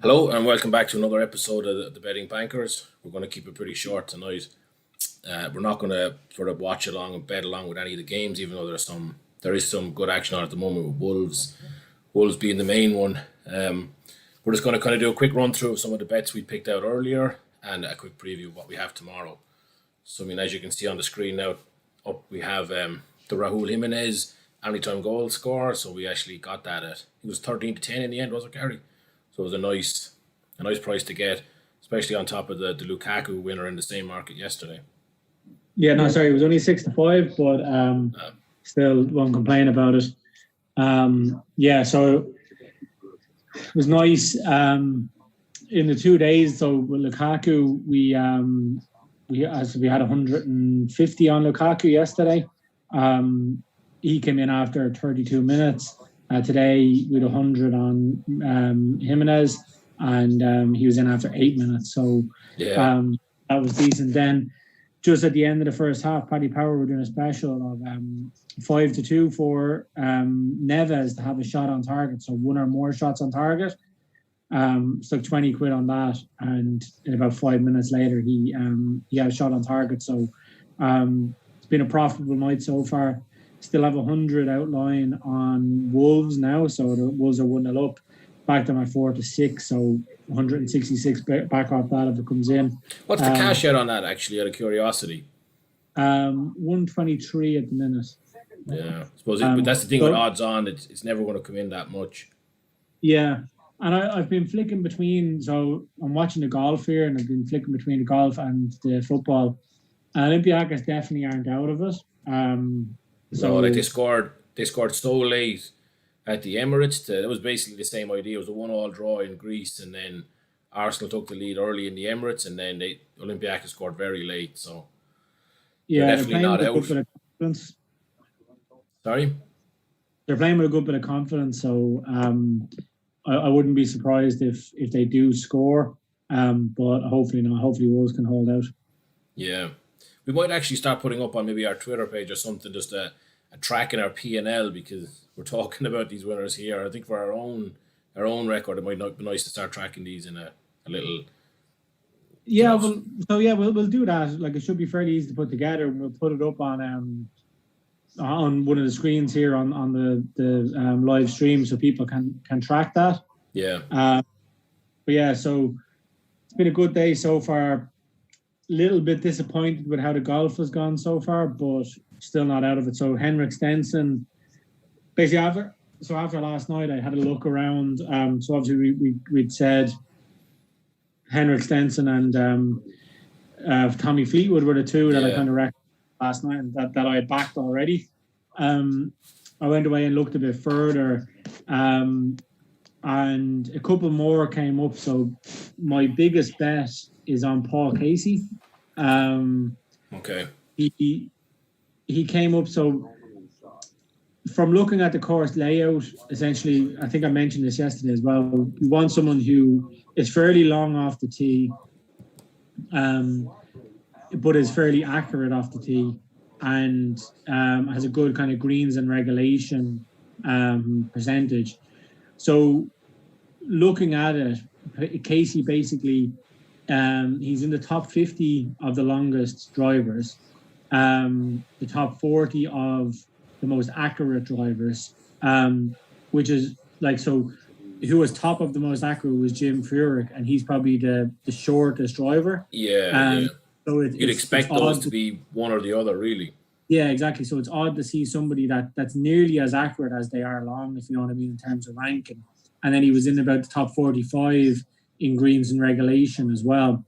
Hello and welcome back to another episode of the Betting Bankers. We're going to keep it pretty short tonight. We're not going to sort of watch along and bet along with any of the games, even though there is some good action on at the moment with Wolves being the main one. We're just going to kind of do a quick run through of some of the bets we picked out earlier and a quick preview of what we have tomorrow. So, as you can see on the screen now, up we have the Raúl Jiménez anytime goal score. So we actually got that it was 13-10 in the end, was it, Gary? So it was a nice price to get, especially on top of the Lukaku winner in the same market yesterday. Yeah, no, sorry, it was only 6-5, but still won't complain about it. So it was nice. In the 2 days, so with Lukaku, we had 150 on Lukaku yesterday. He came in after 32 minutes. Today we had 100 on Jimenez, and he was in after 8 minutes. So that was decent. Then just at the end of the first half, Paddy Power were doing a special of 5-2 for Neves to have a shot on target. So one or more shots on target. So 20 quid on that, and in about 5 minutes later he had a shot on target. So it's been a profitable night so far. Still have 100 outline on Wolves now, so the Wolves are 1-0 up. Back to my 4-6, so 166 back off that if it comes in. What's the cash out on that, actually, out of curiosity? 123 at the minute. Yeah, I suppose but that's the thing with odds on, it's never going to come in that much. Yeah, and I've been flicking between, so I'm watching the golf here, and I've been flicking between the golf and the football. Olympiacos definitely aren't out of it. So like they scored so late at the Emirates. It was basically the same idea. It was a 1-1 draw in Greece, and then Arsenal took the lead early in the Emirates, and then Olympiacos scored very late. So they're definitely not out. Sorry? They're playing with a good bit of confidence, so I wouldn't be surprised if they do score, but hopefully not. Hopefully Wolves can hold out. Yeah. We might actually start putting up on maybe our Twitter page or something, just a track in our P&L, because we're talking about these winners here. I think for our own record, it might not be nice to start tracking these in a little. Yeah, we'll do that. Like, it should be fairly easy to put together, and we'll put it up on one of the screens here on the live stream, so people can track that. Yeah. But yeah, so it's been a good day so far. Little bit disappointed with how the golf has gone so far, but still not out of it. So Henrik Stenson, basically after last night, I had a look around. So obviously we'd said Henrik Stenson and Tommy Fleetwood were the two that I kind of recognized last night, and that I had backed already. I went away and looked a bit further, and a couple more came up. So my biggest bet is on Paul Casey. Okay. He came up, so from looking at the course layout, essentially, I think I mentioned this yesterday as well, we want someone who is fairly long off the tee, but is fairly accurate off the tee, and has a good kind of greens and regulation percentage. So looking at it, Casey basically, he's in the top 50 of the longest drivers, the top 40 of the most accurate drivers, which is like, so who was top of the most accurate was Jim Furyk, and he's probably the shortest driver. Yeah. So you'd expect those to be one or the other, really. Yeah, exactly. So it's odd to see somebody that's nearly as accurate as they are long, if you know what I mean, in terms of ranking. And then he was in about the top 45 in greens and regulation as well.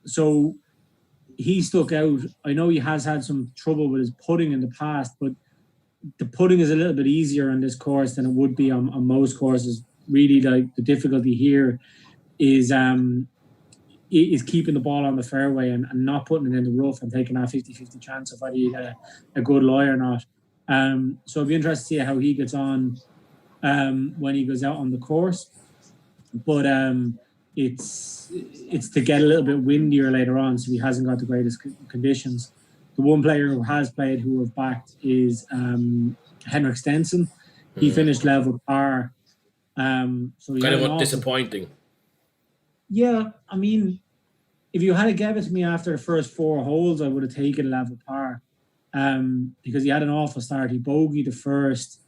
So he stuck out. I know he has had some trouble with his putting in the past, but the putting is a little bit easier on this course than it would be on most courses. Really, like, the difficulty here is keeping the ball on the fairway and not putting it in the rough and taking that 50-50 chance of whether you get a good lie or not. So it'd be interesting to see how he gets on when he goes out on the course. But it's to get a little bit windier later on, so he hasn't got the greatest conditions. The one player who has played, who have backed, is Henrik Stenson. He finished level par. So he Kind had an of awful. disappointing. Yeah, I mean, if you had given it to me after the first 4 holes, I would have taken level par. Because he had an awful start. He bogeyed the first,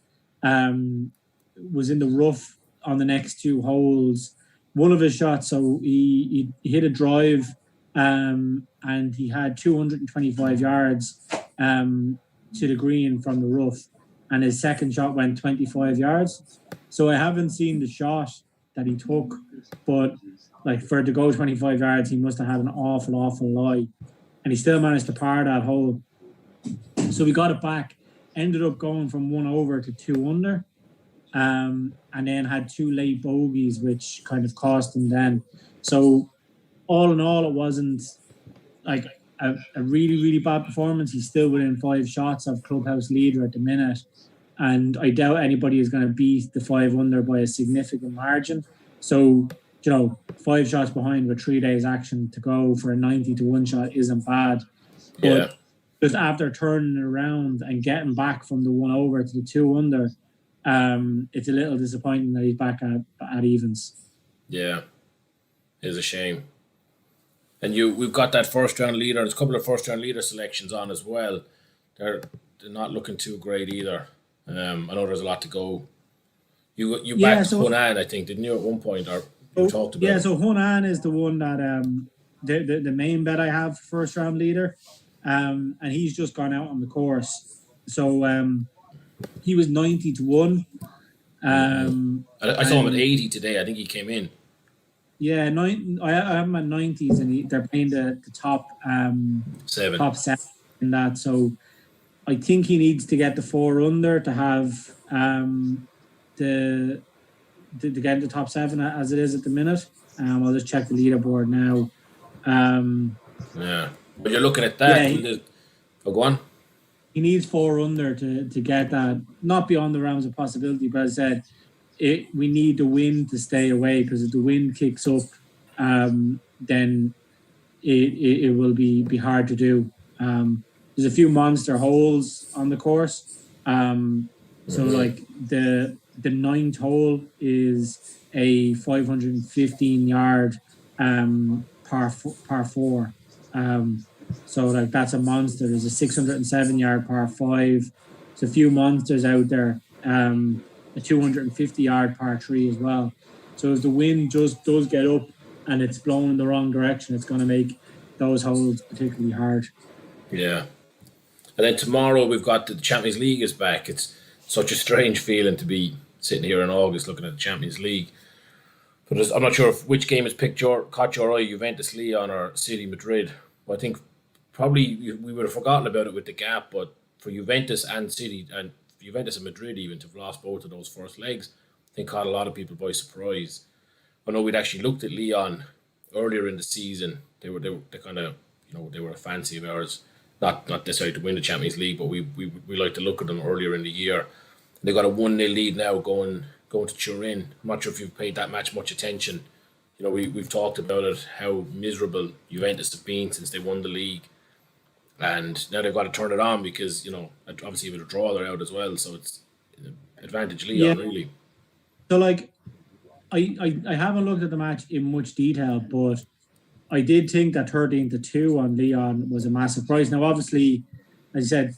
was in the rough on the next 2 holes. One of his shots, so he hit a drive, and he had 225 yards to the green from the rough, and his second shot went 25 yards. So I haven't seen the shot that he took, but like for it to go 25 yards, he must have had an awful lie, and he still managed to par that hole. So we got it back, ended up going from 1 over to 2 under, and then had 2 late bogeys, which kind of cost him then. So all in all, it wasn't like a really bad performance. He's still within 5 shots of clubhouse leader at the minute, and I doubt anybody is going to beat the 5 under by a significant margin. So 5 shots behind with 3 days action to go for a 90 to 1 shot isn't bad. But just after turning it around and getting back from the 1 over to the 2 under, it's a little disappointing that he's back at evens. Yeah, it's a shame. And we've got that first round leader. There's a couple of first round leader selections on as well. They're not looking too great either. I know there's a lot to go. You backed Hunan, I think, didn't you, at one point, or you talked about? Yeah, so Hunan is the one that the main bet I have for first round leader, and he's just gone out on the course. So he was 90 to 1. I saw him at 80 today. I think he came in. Yeah, I have him at 90s, and they're playing the top 7. Top 7 in that. So I think he needs to get the 4 under to have to get the top 7 as it is at the minute. I'll just check the leaderboard now. Yeah, but you're looking at that. Yeah, go on. He needs 4 under to get that. Not beyond the realms of possibility, but as I said, we need the wind to stay away, because if the wind kicks up, then it will be hard to do. There's a few monster holes on the course. So like the 9th hole is a 515 yard par 4. So like that's a monster. There's a 607 yard par 5. There's a few monsters out there. A 250 yard par 3 as well. So if the wind just does get up and it's blowing in the wrong direction, it's going to make those holes particularly hard. Yeah. And then tomorrow we've got the Champions League is back. It's such a strange feeling to be sitting here in August looking at the Champions League. But I'm not sure which game has caught your eye, Juventus Lyon or City Madrid. But I think probably we would have forgotten about it with the gap, but for Juventus and City, and Juventus and Madrid even, to have lost both of those first legs, I think caught a lot of people by surprise. I know we'd actually looked at Lyon earlier in the season. They kind of, they were a fancy of ours. Not necessarily to win the Champions League, but we like to look at them earlier in the year. They got a 1-0 lead now going to Turin. I'm not sure if you've paid that match much attention. We've talked about it, how miserable Juventus have been since they won the league. And now they've got to turn it on because, obviously with a draw they're out as well. So it's advantage Lyon, really. So, like, I haven't looked at the match in much detail, but I did think that 13-2 on Lyon was a massive price. Now, obviously, as I said,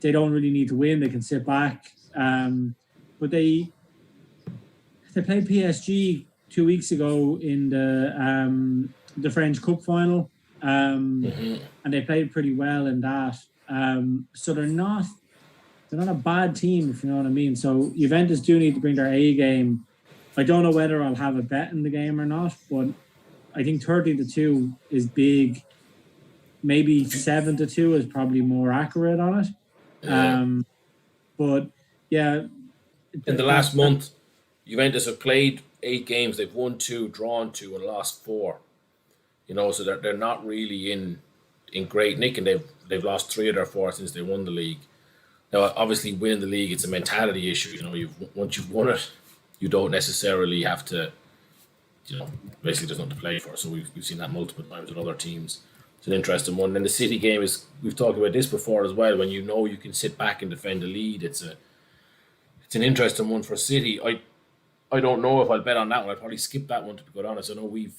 they don't really need to win. They can sit back. But they played PSG 2 weeks ago in the French Cup final. And they played pretty well in that. So they're not a bad team, if you know what I mean. So Juventus do need to bring their A game. I don't know whether I'll have a bet in the game or not, but I think 13-2 is big. Maybe 7-2 is probably more accurate on it. Yeah. But yeah. In the last month, Juventus have played 8 games. They've won 2, drawn 2, and lost 4. So they're not really in great nick, and they've lost 3 of their 4 since they won the league. Now, obviously, winning the league, it's a mentality issue. Once you've won it, you don't necessarily have to. Basically, there's nothing to play for. So we've seen that multiple times with other teams. It's an interesting one. And the City game is. We've talked about this before as well. When you can sit back and defend the lead, it's it's an interesting one for City. I don't know if I'll bet on that one. I'd probably skip that one, to be quite honest. I know we've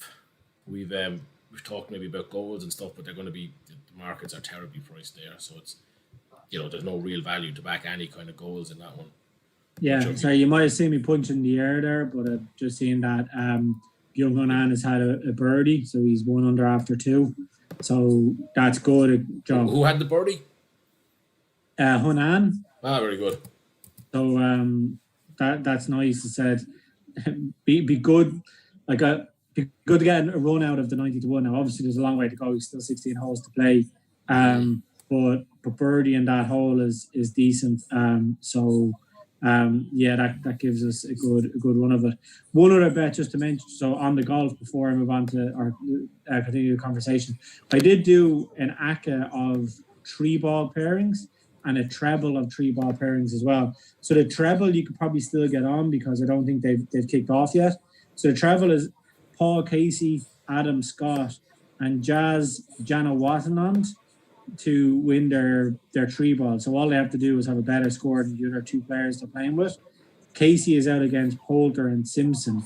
talked maybe about goals and stuff, but they're going to be, the markets are terribly priced there, so it's, there's no real value to back any kind of goals in that one. Yeah, so you might have seen me punch in the air there, but I've just seen that Young Hunan has had a birdie, so he's 1 under after 2. So that's good, John. Who had the birdie? Hunan. Very good. So that's nice. It said be good, be good to get a run out of the 90 to 1. Now, obviously, there's a long way to go. There's still 16 holes to play. But birdie in that hole is decent. That gives us a good run of it. One other bet just to mention, so on the golf before I move on to our continue the conversation, I did do an ACCA of 3-ball pairings and a treble of 3-ball pairings as well. So the treble you could probably still get on because I don't think they've kicked off yet. So the treble is Paul Casey, Adam Scott, and Jazz Janawathanand to win their 3-ball. So all they have to do is have a better score than the other 2 players they're playing with. Casey is out against Poulter and Simpson.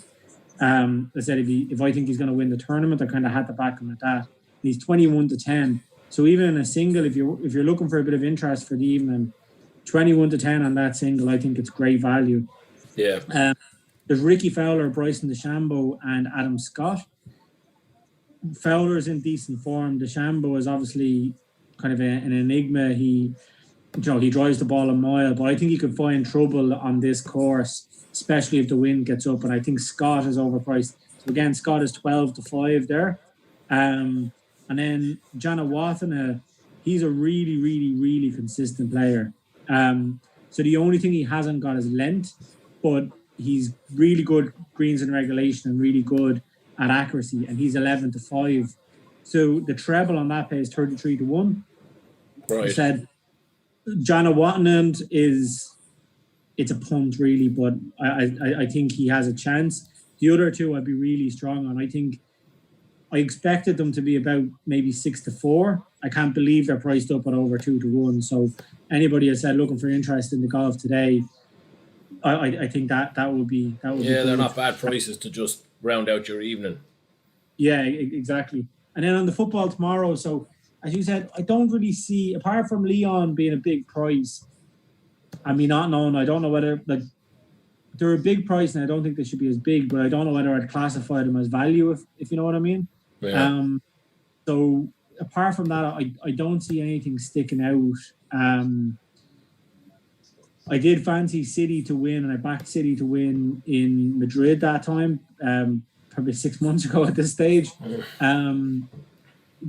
I said if I think he's going to win the tournament, I kind of had to back him at that. He's 21 to 10. So even in a single, if you're looking for a bit of interest for the evening, 21 to 10 on that single, I think it's great value. Yeah. There's Ricky Fowler, Bryson DeChambeau, and Adam Scott. Fowler's in decent form. DeChambeau is obviously kind of an enigma. He drives the ball a mile, but I think he could find trouble on this course, especially if the wind gets up. And I think Scott is overpriced. So again, Scott is 12 to 5 there. And then Janawatana, he's a really, really, really consistent player. So the only thing he hasn't got is length, but he's really good greens in regulation and really good at accuracy, and he's 11 to 5. So the treble on that pays 33 to 1. Right. I said Janawatana it's a punt really, but I think he has a chance. The other 2 I'd be really strong on. I expected them to be about maybe 6 to 4. I can't believe they're priced up at over 2 to 1. So anybody has said looking for interest in the golf today, I think that would be yeah, be they're not bad prices to just round out your evening. Yeah, exactly. And then on the football tomorrow, so as you said, I don't really see, apart from Leon being a big price, I mean, not known, I don't know whether, they're a big price and I don't think they should be as big, but I don't know whether I'd classify them as value, if you know what I mean. Yeah. So apart from that, I don't see anything sticking out. I did fancy City to win, and I backed City to win in Madrid that time, probably 6 months ago at this stage.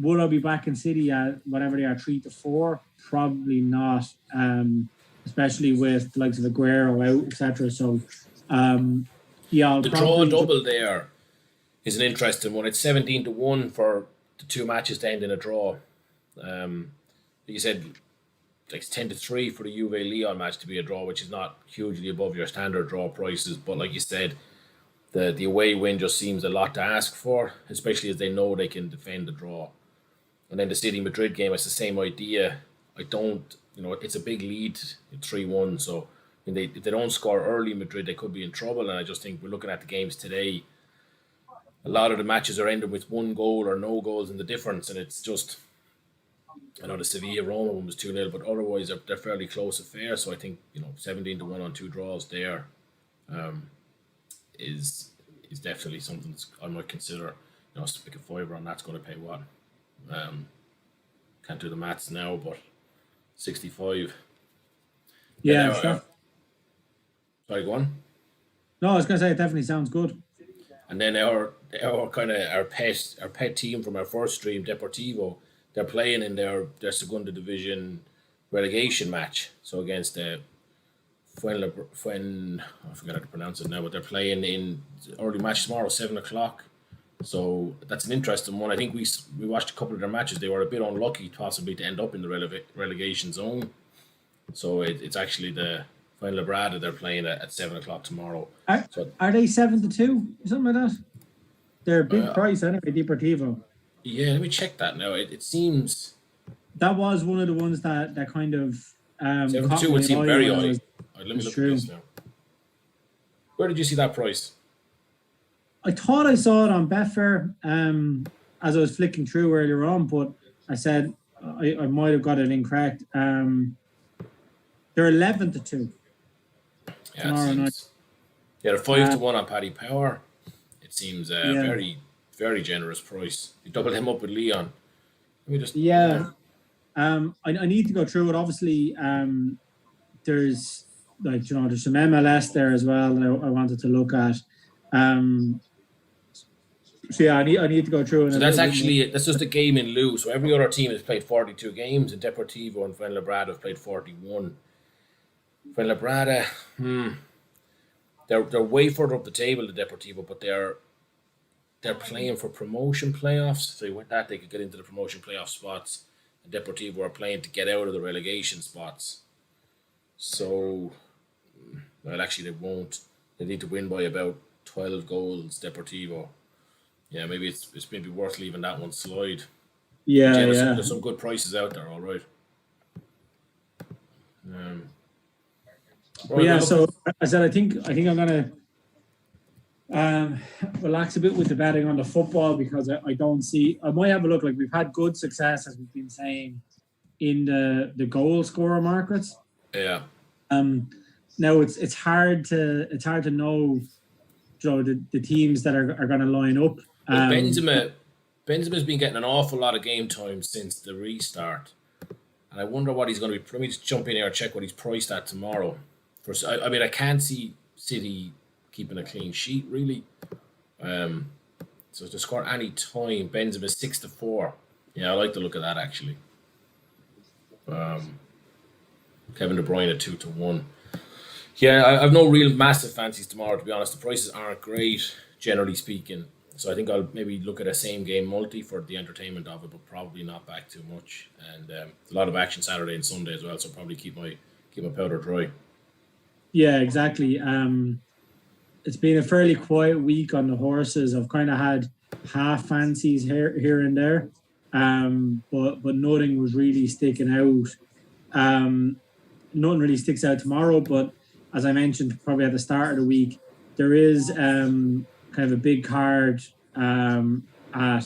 Would I be backing City at whatever they are, 3 to 4? Probably not, especially with the likes of Aguero out, etc. So, the draw double there is an interesting one. It's 17 to 1 for the 2 matches to end in a draw. You said it's 10 to 3 for the Juve Leon match to be a draw, which is not hugely above your standard draw prices. But like you said, the away win just seems a lot to ask for, especially as they know they can defend the draw. And then the City Madrid game, it's the same idea. It's a big lead, 3-1. So if they don't score early in Madrid, they could be in trouble. And I just think we're looking at the games today. A lot of the matches are ending with 1 goal or no goals in the difference, and it's just, I know the Sevilla-Roma one was 2-0, but otherwise they're fairly close affair. So I think 17 to 1 on 2 draws there is definitely something I might consider. Stick a fiver on that's going to pay what? Can't do the maths now, but 65. Yeah. Sorry, go on. No, I was going to say it definitely sounds good. And then our pet team from our first stream, Deportivo, they're playing in their Segunda Division relegation match. So against the I forgot how to pronounce it now, but they're playing in early match tomorrow, 7:00. So that's an interesting one. I think we watched a couple of their matches. They were a bit unlucky possibly to end up in the relegation zone. So it's actually the Fuenlabrada they're playing at 7:00 tomorrow. Are they 7 to 2 or something like that? They're a big price anyway, Deportivo. Yeah, let me check that now. It seems that was one of the ones that kind of 7 to 2 would seem very high. Let me look at this now. Where did you see that price? I thought I saw it on Betfair as I was flicking through earlier on, but I said I might have got it incorrect. They're 11-2 Yeah, it tomorrow night. seems. Yeah, they're 5-1 on Paddy Power. It seems a Yeah. very, very generous price. You double him up with Leon. Let me just. Yeah. I need to go through it. Obviously, there's there's some MLS there as well that I wanted to look at. So yeah, I need to go through it. So that's just a game in lieu. So every other team has played 42 games, and Deportivo and Fuenlabrada have played 41. Fuenlabrada, they're way further up the table than Deportivo, but they're playing for promotion playoffs. So with that, they could get into the promotion playoff spots. And Deportivo are playing to get out of the relegation spots. So, well, actually, they won't. They need to win by about 12 goals, Deportivo. Yeah, maybe it's maybe worth leaving that one slide. Yeah, But yeah. there's some good prices out there, all right. Yeah, so I said I think I'm gonna relax a bit with the betting on the football because I don't see. I might have a look. Like we've had good success, as we've been saying, in the goal scorer markets. Yeah. Now it's hard to know, the teams that are going to line up. Well, Benzema's been getting an awful lot of game time since the restart, and I wonder what he's going to be. Let me just jump in here and check what he's priced at tomorrow. I mean, I can't see City keeping a clean sheet really. So to score any time, Benzema's 6-4. Yeah, I like the look of that actually. Kevin De Bruyne at 2-1. Yeah, I've no real massive fancies tomorrow, to be honest. The prices aren't great, generally speaking. So I think I'll maybe look at a same game multi for the entertainment of it, but probably not back too much. And a lot of action Saturday and Sunday as well, so probably keep my powder dry. Yeah, exactly. It's been a fairly quiet week on the horses. I've kind of had half fancies here and there, but nothing was really sticking out. Nothing really sticks out tomorrow, but as I mentioned, probably at the start of the week, there is kind of a big card at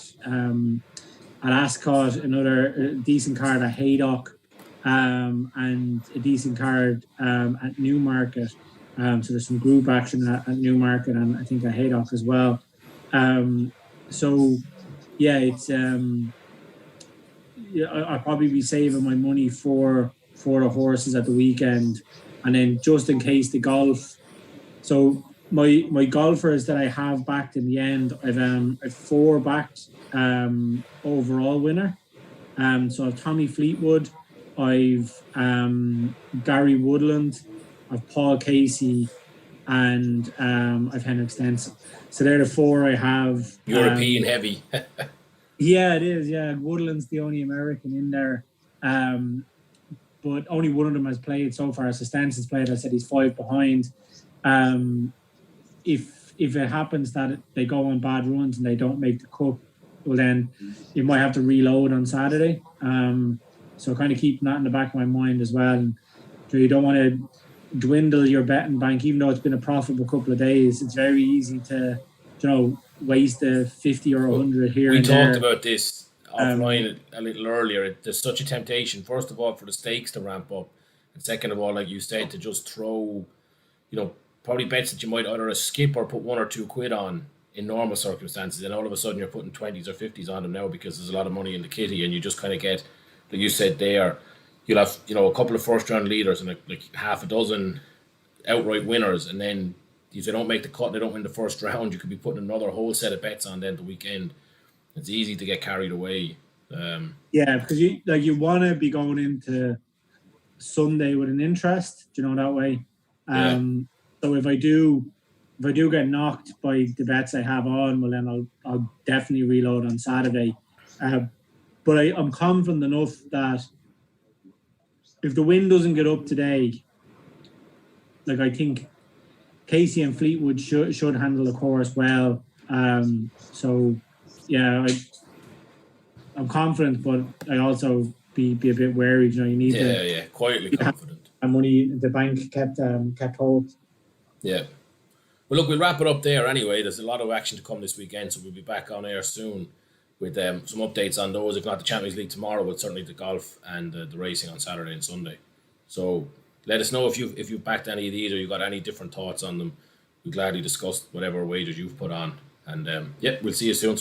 Ascot, another decent card at Haydock, and a decent card at Newmarket. So there's some group action at Newmarket and I think at Haydock as well. So yeah, it's I'll probably be saving my money for the horses at the weekend, and then just in case the golf. So my golfers that I have backed in the end, I've 4 backed overall winner. So I've Tommy Fleetwood, I've Gary Woodland, I've Paul Casey, and I've Henrik Stenson. So they're the 4 I have. European heavy. Yeah, it is. Yeah, Woodland's the only American in there, but only one of them has played so far. So Stenson's played. I said he's 5 behind. If it happens that they go on bad runs and they don't make the cut, well then you might have to reload on Saturday. So kind of keeping that in the back of my mind as well. And you don't want to dwindle your betting bank, even though it's been a profitable couple of days. It's very easy to, waste a 50 or 100 here. We talked about this offline a little earlier. There's such a temptation, first of all, for the stakes to ramp up, and second of all, like you said, to just throw, probably bets that you might either skip or put 1 or 2 quid on in normal circumstances, and all of a sudden you're putting 20s or 50s on them now because there's a lot of money in the kitty, and you just kind of get, like you said there, you'll have a couple of first round leaders and like half a dozen outright winners, and then if they don't make the cut and they don't win the first round, you could be putting another whole set of bets on then the weekend. It's easy to get carried away. Yeah, because you want to be going into Sunday with an interest, that way. So if I do get knocked by the bets I have on, well then I'll definitely reload on Saturday. But I'm confident enough that if the wind doesn't get up today, like I think Casey and Fleetwood should handle the course well. So yeah, I'm confident, but I also be a bit wary. You need to quietly confident. And money the bank kept hold. Yeah. Well, look, we'll wrap it up there anyway. There's a lot of action to come this weekend, so we'll be back on air soon with some updates on those. If not the Champions League tomorrow, but certainly the golf and the racing on Saturday and Sunday. So let us know if you've backed any of these or you've got any different thoughts on them. We'll gladly discuss whatever wagers you've put on. And we'll see you soon. So